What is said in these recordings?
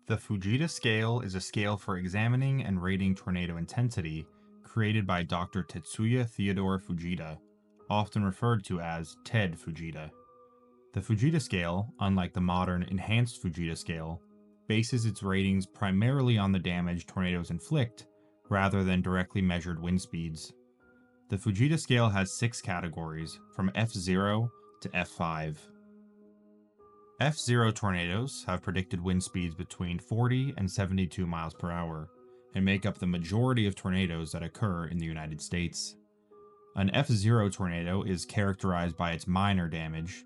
The Fujita scale is a scale for examining and rating tornado intensity created by Dr. Tetsuya Theodore Fujita, often referred to as TED Fujita. The Fujita scale, unlike the modern enhanced Fujita scale, bases its ratings primarily on the damage tornadoes inflict rather than directly measured wind speeds. The Fujita scale has 6 categories, from F0 to F5. F0 tornadoes have predicted wind speeds between 40 and 72 miles per hour, and make up the majority of tornadoes that occur in the United States. An F0 tornado is characterized by its minor damage.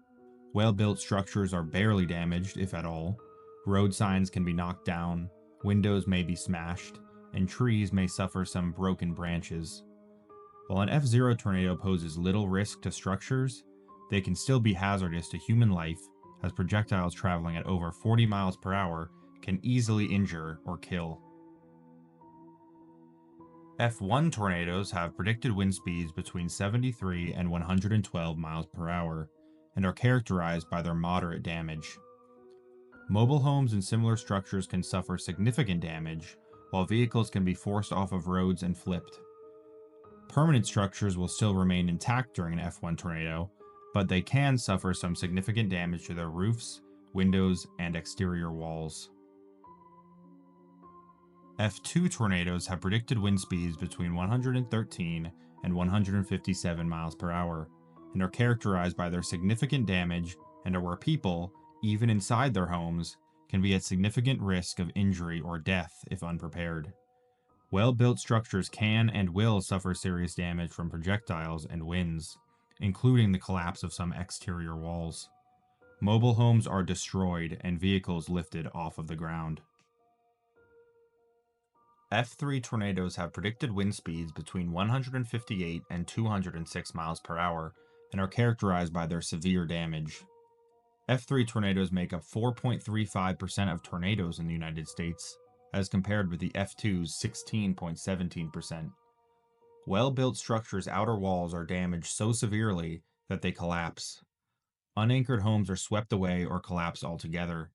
Well-built structures are barely damaged, if at all. Road signs can be knocked down, windows may be smashed, and trees may suffer some broken branches. While an F0 tornado poses little risk to structures, they can still be hazardous to human life, as projectiles traveling at over 40 miles per hour can easily injure or kill. F1 tornadoes have predicted wind speeds between 73 and 112 miles per hour, and are characterized by their moderate damage. Mobile homes and similar structures can suffer significant damage, while vehicles can be forced off of roads and flipped. Permanent structures will still remain intact during an F1 tornado, but they can suffer some significant damage to their roofs, windows, and exterior walls. F2 tornadoes have predicted wind speeds between 113 and 157 miles per hour, and are characterized by their significant damage and are where people, even inside their homes, can be at significant risk of injury or death if unprepared. Well-built structures can and will suffer serious damage from projectiles and winds, including the collapse of some exterior walls. Mobile homes are destroyed and vehicles lifted off of the ground. F3 tornadoes have predicted wind speeds between 158 and 206 miles per hour and are characterized by their severe damage. F3 tornadoes make up 4.35% of tornadoes in the United States, as compared with the F2's 16.17%. Well-built structures' outer walls are damaged so severely that they collapse. Unanchored homes are swept away or collapse altogether.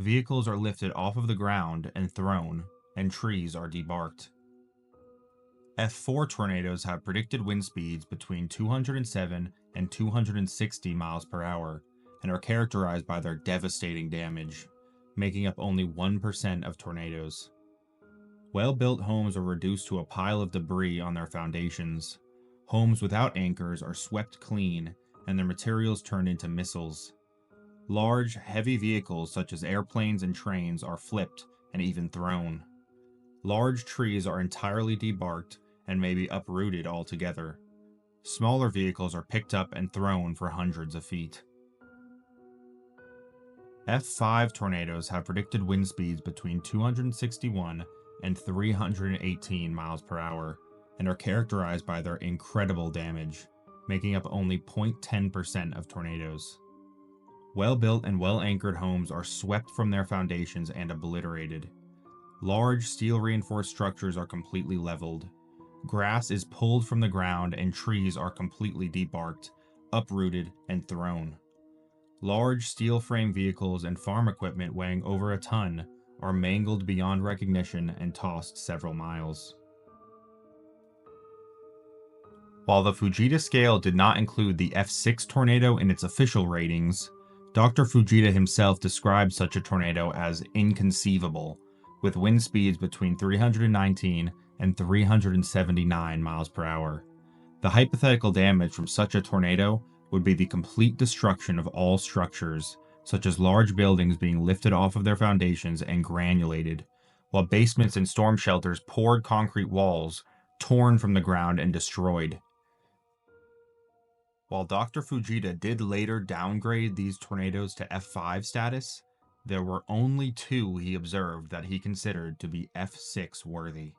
Vehicles are lifted off of the ground and thrown, and trees are debarked. F4 tornadoes have predicted wind speeds between 207 and 260 miles per hour, and are characterized by their devastating damage, making up only 1% of tornadoes. Well-built homes are reduced to a pile of debris on their foundations. Homes without anchors are swept clean, and their materials turned into missiles. Large, heavy vehicles such as airplanes and trains are flipped and even thrown. Large trees are entirely debarked and may be uprooted altogether. Smaller vehicles are picked up and thrown for hundreds of feet. F5 tornadoes have predicted wind speeds between 261 and 318 miles per hour, and are characterized by their incredible damage, making up only 0.10% of tornadoes. Well-built and well-anchored homes are swept from their foundations and obliterated. Large steel-reinforced structures are completely leveled. Grass is pulled from the ground and trees are completely debarked, uprooted, and thrown. Large steel frame vehicles and farm equipment weighing over a ton are mangled beyond recognition and tossed several miles. While the Fujita scale did not include the F6 tornado in its official ratings, Dr. Fujita himself described such a tornado as inconceivable, with wind speeds between 319 and 379 miles per hour. The hypothetical damage from such a tornado would be the complete destruction of all structures, such as large buildings being lifted off of their foundations and granulated, while basements and storm shelters poured concrete walls, torn from the ground and destroyed. While Dr. Fujita did later downgrade these tornadoes to F5 status, there were only 2 he observed that he considered to be F6 worthy.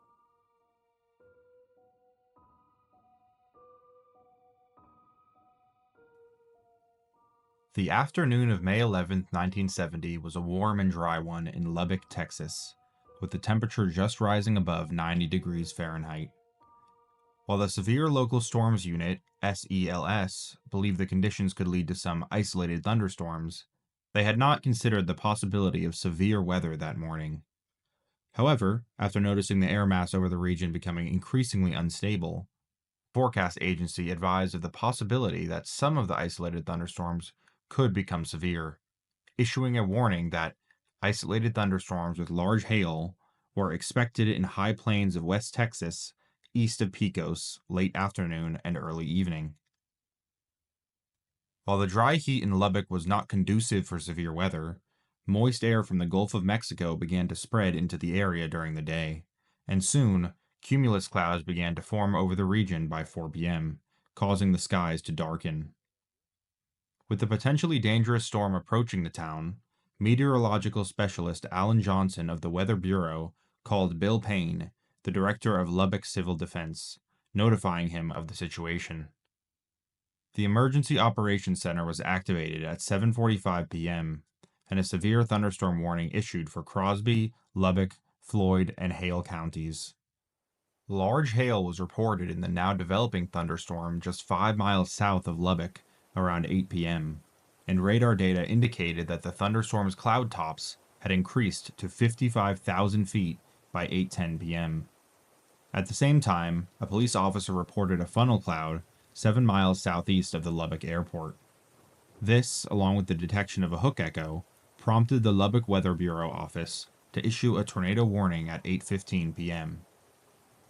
The afternoon of May 11, 1970 was a warm and dry one in Lubbock, Texas, with the temperature just rising above 90 degrees Fahrenheit. While the Severe Local Storms Unit, SELS, believed the conditions could lead to some isolated thunderstorms, They had not considered the possibility of severe weather that morning. However, after noticing the air mass over the region becoming increasingly unstable, the forecast agency advised of the possibility that some of the isolated thunderstorms could become severe, issuing a warning that isolated thunderstorms with large hail were expected in high plains of West Texas, east of Pecos, late afternoon and early evening. While the dry heat in Lubbock was not conducive for severe weather, moist air from the Gulf of Mexico began to spread into the area during the day, and soon cumulus clouds began to form over the region by 4 p.m., causing the skies to darken. With the potentially dangerous storm approaching the town, meteorological specialist Alan Johnson of the Weather Bureau called Bill Payne, the director of Lubbock Civil Defense, notifying him of the situation. The Emergency Operations Center was activated at 7:45 p.m., and a severe thunderstorm warning issued for Crosby, Lubbock, Floyd, and Hale counties. Large hail was reported in the now developing thunderstorm just 5 miles south of Lubbock around 8 p.m., and radar data indicated that the thunderstorm's cloud tops had increased to 55,000 feet by 8:10 p.m. At the same time, a police officer reported a funnel cloud 7 miles southeast of the Lubbock airport. This, along with the detection of a hook echo, prompted the Lubbock Weather Bureau office to issue a tornado warning at 8:15 p.m.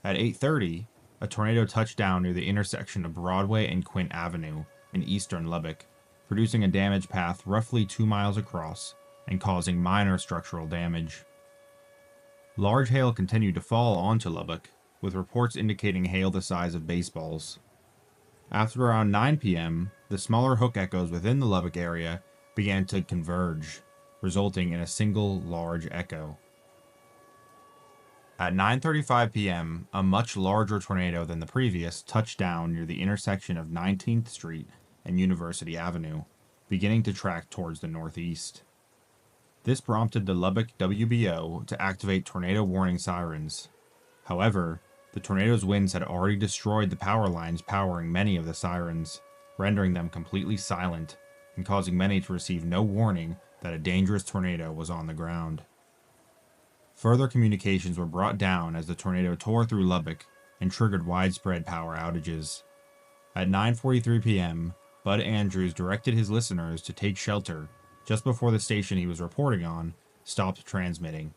At 8:30, a tornado touched down near the intersection of Broadway and Quint Avenue in eastern Lubbock, producing a damage path roughly 2 miles across and causing minor structural damage. Large hail continued to fall onto Lubbock, with reports indicating hail the size of baseballs. After around 9 p.m., the smaller hook echoes within the Lubbock area began to converge, resulting in a single large echo. At 9:35 p.m., a much larger tornado than the previous touched down near the intersection of 19th Street and University Avenue, beginning to track towards the northeast. This prompted the Lubbock WBO to activate tornado warning sirens. However, the tornado's winds had already destroyed the power lines powering many of the sirens, rendering them completely silent and causing many to receive no warning that a dangerous tornado was on the ground. Further communications were brought down as the tornado tore through Lubbock and triggered widespread power outages. At 9:43 p.m., Bud Andrews directed his listeners to take shelter just before the station he was reporting on stopped transmitting.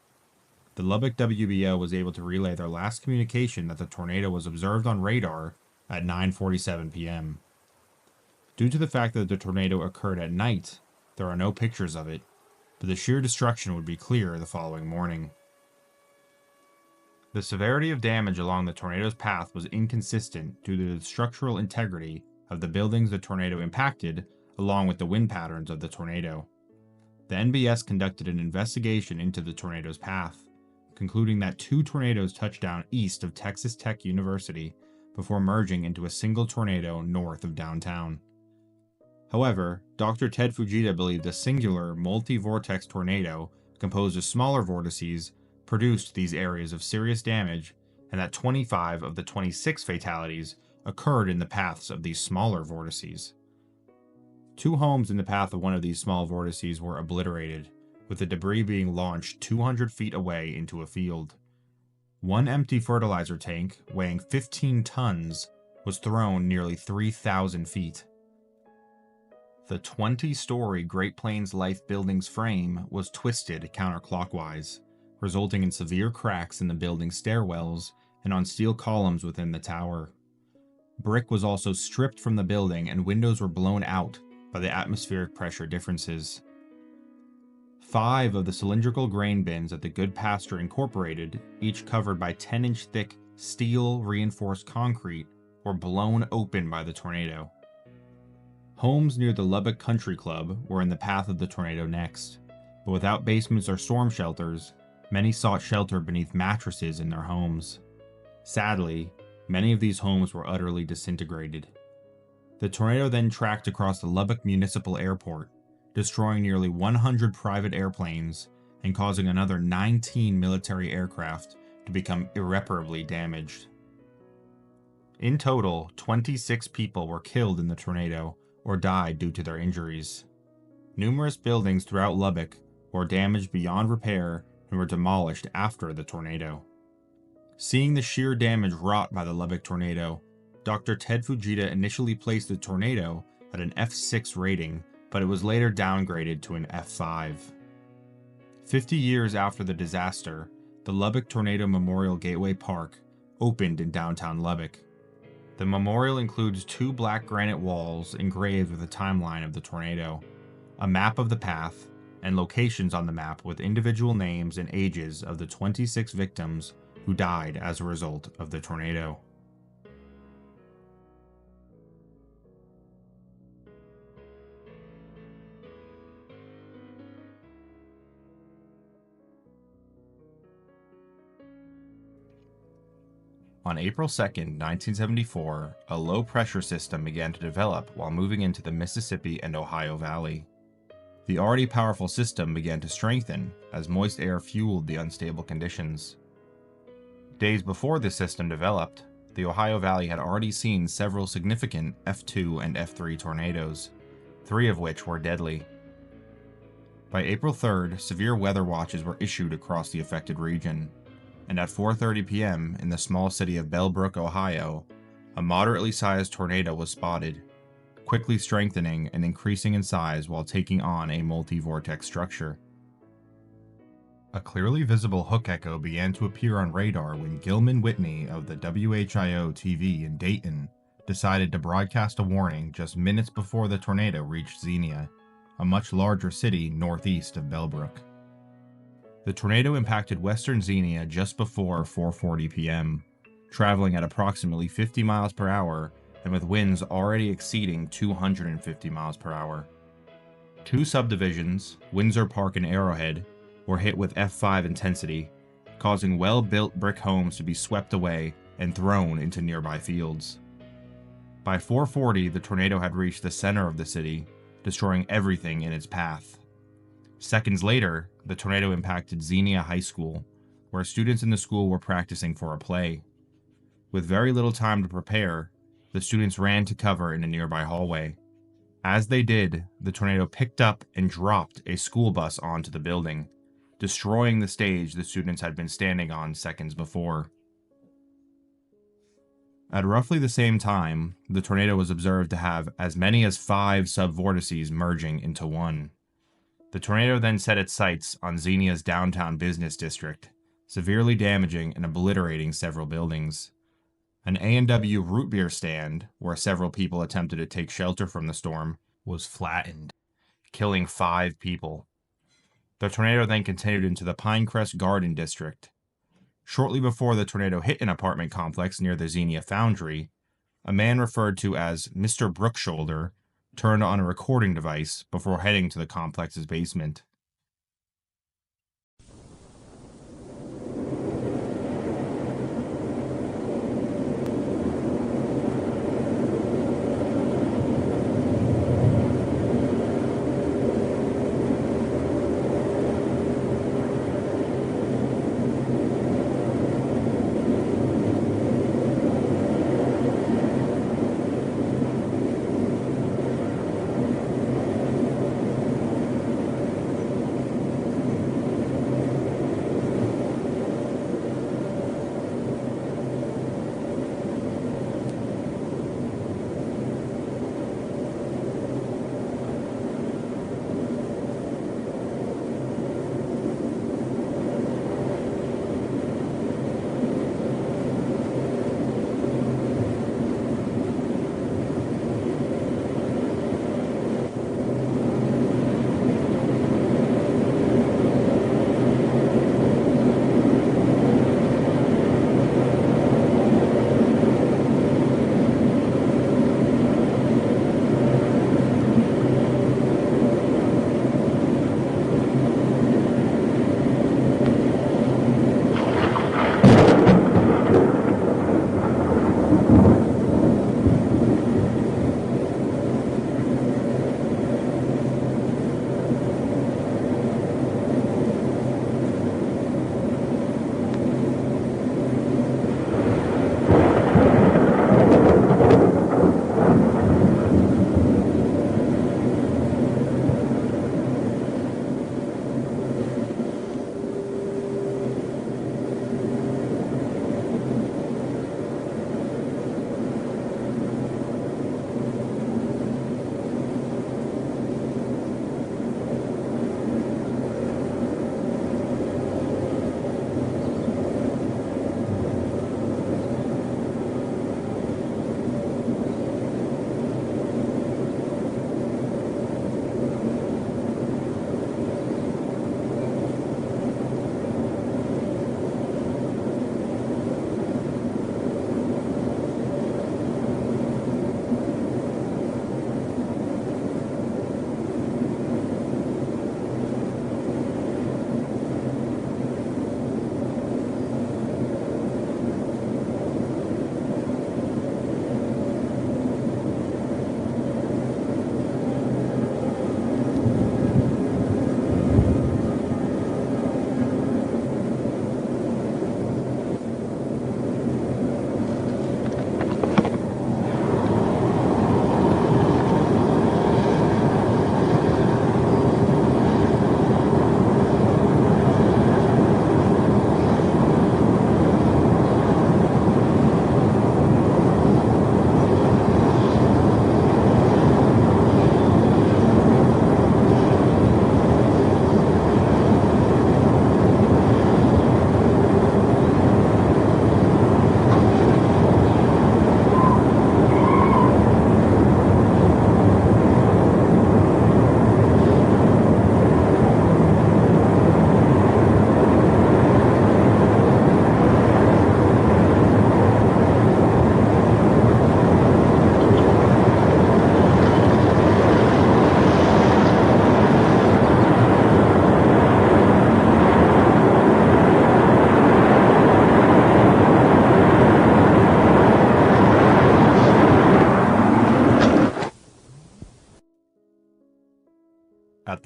The Lubbock WBO was able to relay their last communication that the tornado was observed on radar at 9:47 p.m. Due to the fact that the tornado occurred at night, there are no pictures of it, but the sheer destruction would be clear the following morning. The severity of damage along the tornado's path was inconsistent due to the structural integrity of the buildings the tornado impacted, along with the wind patterns of the tornado. The NBS conducted an investigation into the tornado's path, concluding that 2 tornadoes touched down east of Texas Tech University before merging into a single tornado north of downtown. However, Dr. Ted Fujita believed a singular multi-vortex tornado composed of smaller vortices produced these areas of serious damage, and that 25 of the 26 fatalities occurred in the paths of these smaller vortices. 2 homes in the path of one of these small vortices were obliterated, with the debris being launched 200 feet away into a field. One empty fertilizer tank, weighing 15 tons, was thrown nearly 3,000 feet. The 20-story Great Plains Life building's frame was twisted counterclockwise, resulting in severe cracks in the building's stairwells and on steel columns within the tower. Brick was also stripped from the building and windows were blown out by the atmospheric pressure differences. 5 of the cylindrical grain bins at the Good Pasture Incorporated, each covered by 10-inch thick steel reinforced concrete, were blown open by the tornado. Homes near the Lubbock Country Club were in the path of the tornado next, but without basements or storm shelters, many sought shelter beneath mattresses in their homes. Sadly, many of these homes were utterly disintegrated. The tornado then tracked across the Lubbock Municipal Airport, destroying nearly 100 private airplanes and causing another 19 military aircraft to become irreparably damaged. In total, 26 people were killed in the tornado or died due to their injuries. Numerous buildings throughout Lubbock were damaged beyond repair and were demolished after the tornado. Seeing the sheer damage wrought by the Lubbock tornado, Dr. Ted Fujita initially placed the tornado at an F6 rating, but it was later downgraded to an F5. 50 years after the disaster, the Lubbock Tornado Memorial Gateway Park opened in downtown Lubbock. The memorial includes 2 black granite walls engraved with a timeline of the tornado, a map of the path, and locations on the map with individual names and ages of the 26 victims who died as a result of the tornado. On April 2, 1974, a low-pressure system began to develop while moving into the Mississippi and Ohio Valley. The already powerful system began to strengthen as moist air fueled the unstable conditions. Days before this system developed, the Ohio Valley had already seen several significant F2 and F3 tornadoes, 3 of which were deadly. By April 3rd, severe weather watches were issued across the affected region, and at 4:30 p.m. in the small city of Bellbrook, Ohio, a moderately sized tornado was spotted, quickly strengthening and increasing in size while taking on a multi-vortex structure. A clearly visible hook echo began to appear on radar when Gilman Whitney of the WHIO TV in Dayton decided to broadcast a warning just minutes before the tornado reached Xenia, a much larger city northeast of Bellbrook. The tornado impacted western Xenia just before 4:40 p.m., traveling at approximately 50 miles per hour and with winds already exceeding 250 miles per hour. 2 subdivisions, Windsor Park and Arrowhead, were hit with F5 intensity, causing well-built brick homes to be swept away and thrown into nearby fields. By 4:40, the tornado had reached the center of the city, destroying everything in its path. Seconds later, the tornado impacted Xenia High School, where students in the school were practicing for a play. With very little time to prepare, the students ran to cover in a nearby hallway. As they did, the tornado picked up and dropped a school bus onto the building, destroying the stage the students had been standing on seconds before. At roughly the same time, the tornado was observed to have as many as 5 subvortices merging into one. The tornado then set its sights on Xenia's downtown business district, severely damaging and obliterating several buildings. An A&W root beer stand, where several people attempted to take shelter from the storm, was flattened, killing 5 people. The tornado then continued into the Pinecrest Garden District. Shortly before the tornado hit an apartment complex near the Xenia Foundry, a man referred to as Mr. Brookshoulder turned on a recording device before heading to the complex's basement.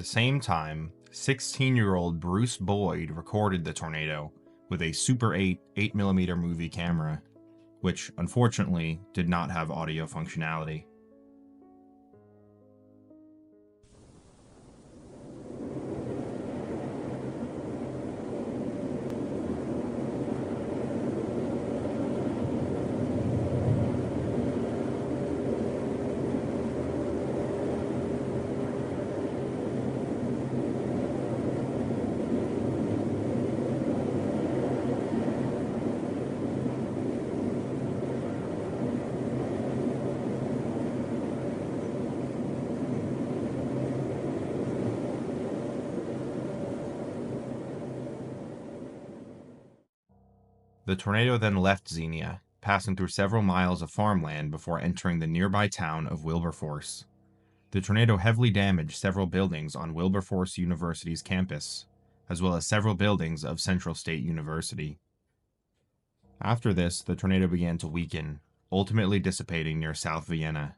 the same time, 16-year-old Bruce Boyd recorded the tornado with a Super 8 8mm movie camera, which unfortunately did not have audio functionality. The tornado then left Xenia, passing through several miles of farmland before entering the nearby town of Wilberforce. The tornado heavily damaged several buildings on Wilberforce University's campus, as well as several buildings of Central State University. After this, the tornado began to weaken, ultimately dissipating near South Vienna.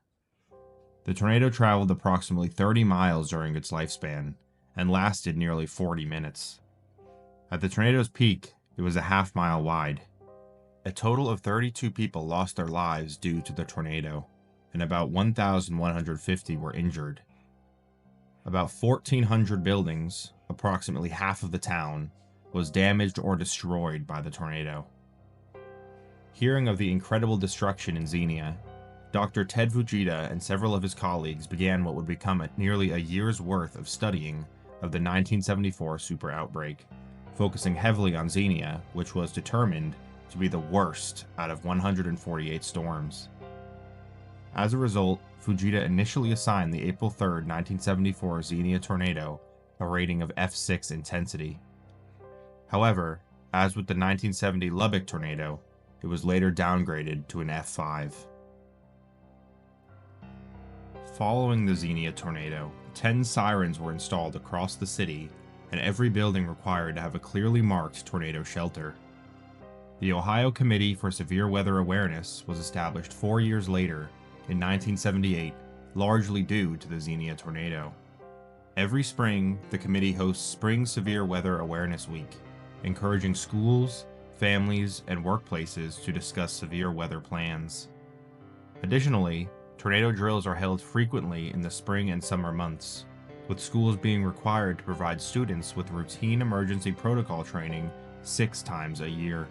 The tornado traveled approximately 30 miles during its lifespan, and lasted nearly 40 minutes. At the tornado's peak, it was a half-mile wide. A total of 32 people lost their lives due to the tornado, and about 1,150 were injured. About 1,400 buildings, approximately half of the town, was damaged or destroyed by the tornado. Hearing of the incredible destruction in Xenia, Dr. Ted Fujita and several of his colleagues began what would become nearly a year's worth of studying of the 1974 super outbreak, focusing heavily on Xenia, which was determined to be the worst out of 148 storms. As a result, Fujita initially assigned the April 3, 1974 Xenia tornado a rating of F6 intensity. However, as with the 1970 Lubbock tornado, it was later downgraded to an F5. Following the Xenia tornado, 10 sirens were installed across the city, and every building required to have a clearly marked tornado shelter. The Ohio Committee for Severe Weather Awareness was established 4 years later, in 1978, largely due to the Xenia tornado. Every spring, the committee hosts Spring Severe Weather Awareness Week, encouraging schools, families, and workplaces to discuss severe weather plans. Additionally, tornado drills are held frequently in the spring and summer months, with schools being required to provide students with routine emergency protocol training 6 times a year.